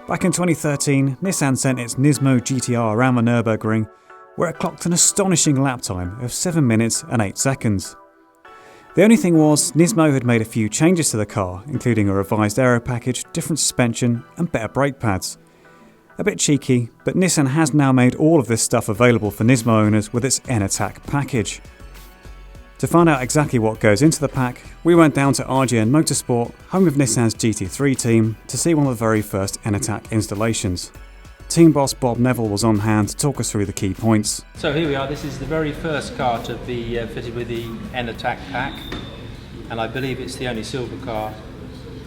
Back in 2013, Nissan sent its Nismo GTR around the Nürburgring, where it clocked an astonishing lap time of 7 minutes and 8 seconds. The only thing was, Nismo had made a few changes to the car, including a revised aero package, different suspension and better brake pads. A bit cheeky, but Nissan has now made all of this stuff available for Nismo owners with its N-Attack package. To find out exactly what goes into the pack, we went down to RJN Motorsport, home of Nissan's GT3 team, to see one of the very first N-Attack installations. Team boss Bob Neville was on hand to talk us through the key points. So here we are, this is the very first car to be fitted with the N-Attack pack, and I believe it's the only silver car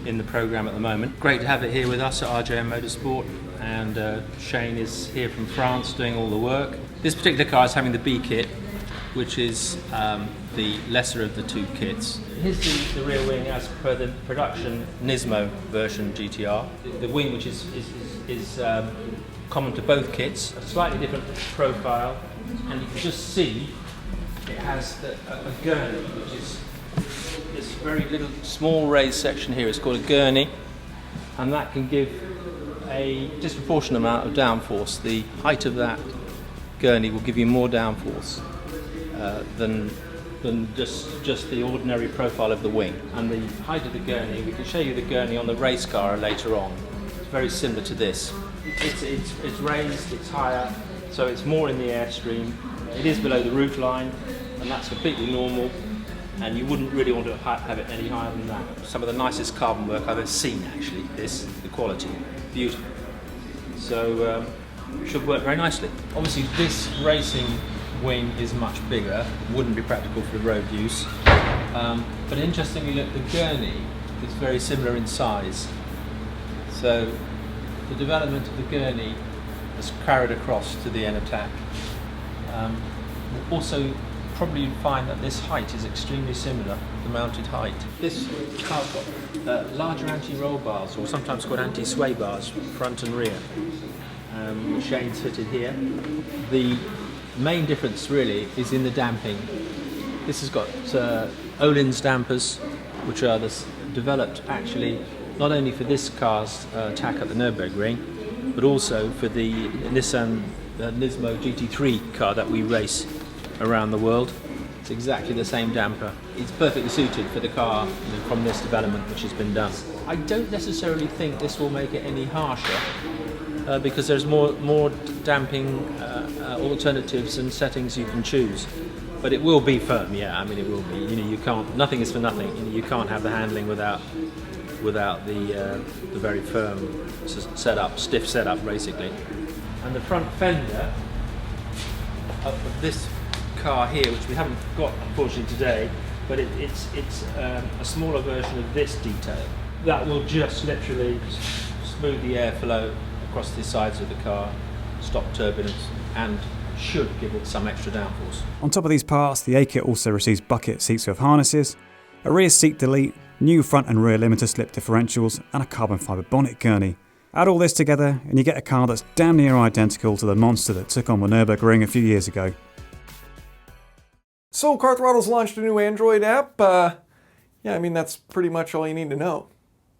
in the programme at the moment. Great to have it here with us at RJN Motorsport, and Shane is here from France doing all the work. This particular car is having the B kit, which is the lesser of the two kits. Here's the rear wing as per the production Nismo version GTR. The wing, which is common to both kits, a slightly different profile, and you can just see it has a gurney, which is this very little small raised section here. It's called a gurney, and that can give a disproportionate amount of downforce. The height of that gurney will give you more downforce than just the ordinary profile of the wing. And the height of the gurney, we can show you the gurney on the race car later on. It's very similar to this. It's raised, it's higher, so it's more in the airstream. It is below the roof line, and that's completely normal, and you wouldn't really want to have it any higher than that. Some of the nicest carbon work I've ever seen, actually, the quality, beautiful. So should work very nicely. Obviously this racing wing is much bigger, wouldn't be practical for road use, but interestingly, look, the gurney is very similar in size. So the development of the gurney has carried across to the N-Attack. Also, probably you'd find that this height is extremely similar, the mounted height. This car's got larger anti-roll bars, or sometimes called anti-sway bars, front and rear, which Shane's fitted here. The main difference really is in the damping. This has got Öhlins dampers, which are developed actually not only for this car's attack at the Nürburgring, but also for the Nissan Nismo GT3 car that we race around the world. It's exactly the same damper. It's perfectly suited for the car from this development which has been done. I don't necessarily think this will make it any harsher because there's more damping alternatives and settings you can choose. But it will be firm, yeah. I mean, it will be. You can't. Nothing is for nothing. You can't have the handling without the very firm setup, stiff setup, basically. And the front fender of this car here, which we haven't got unfortunately today, but it's a smaller version of this detail that will just literally smooth the airflow across the sides of the car, stop turbulence, and should give it some extra downforce. On top of these parts, the A kit also receives bucket seats with harnesses, a rear seat delete, new front and rear limiter slip differentials, and a carbon fibre bonnet gurney. Add all this together and you get a car that's damn near identical to the monster that took on the Nürburgring a few years ago. So Car Throttle's launched a new Android app. Yeah, I mean, that's pretty much all you need to know.